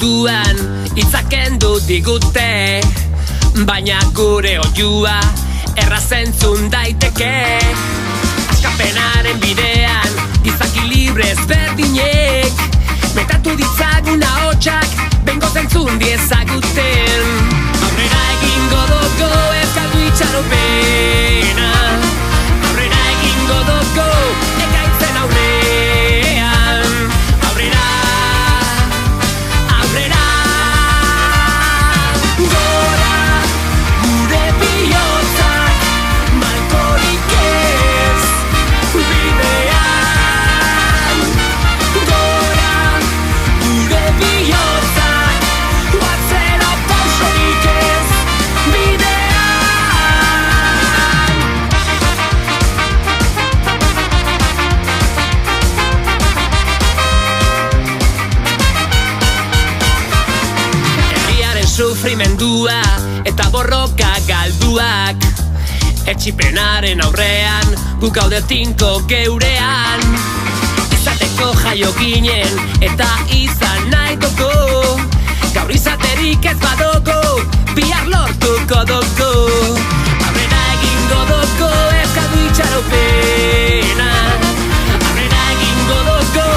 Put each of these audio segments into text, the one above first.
munduan itzakendu digute, baina gure oiua errazentzun daiteke. Askapenaren bidean gizaki libre ezberdinek metatu ditzagun ahotsak bengo zentzun diezaguten. Aurrera egingo dugu ez galdu itxaropena, aurrera egingo dugu ekaitzen aurrean. Aurrera, aurrera, gora gure bihotzak malkorik ez bidean. Gora gure bihotzak atzera pausorik ez bidean. Herriaren sufrimendua eta borroka galduak, etxipenaren aurrean guk gaude tinko geurean. Izateko jaio ginen eta izan nahi dugu, gaur izaterik ez badugu bihar lortuko dugu. Aurrera egingo dugu ez galdu itxaropena, aurrera egingo dugu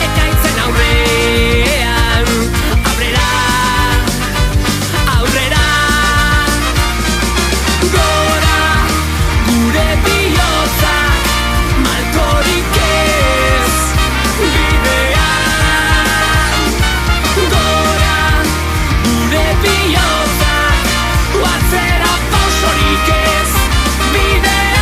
ekaitzen aurrean. Aurrera, aurrera, gora gure bihotzak malkorik ez bidean. Gora gure bihotzak atzera pausorik ez bidean.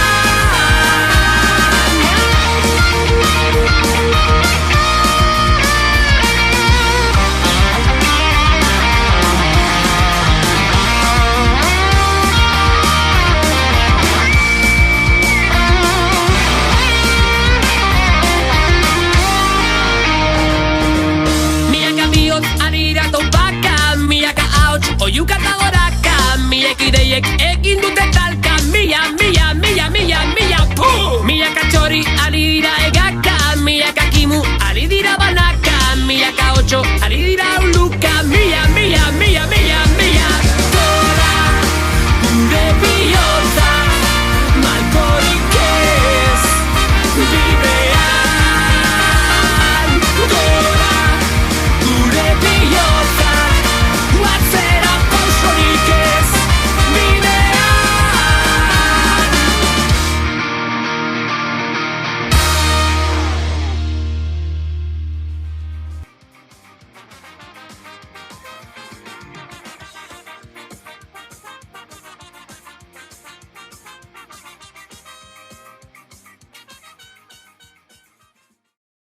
Milaka bihotz arira topaka, milaka hauts oiuka eta goraka, milak ideiek egin dute talka, mila, mila, mila, mila, mila, puh! Milaka txori ari dira egaka, milaka kimu ari dira banaka, milaka hotxo ari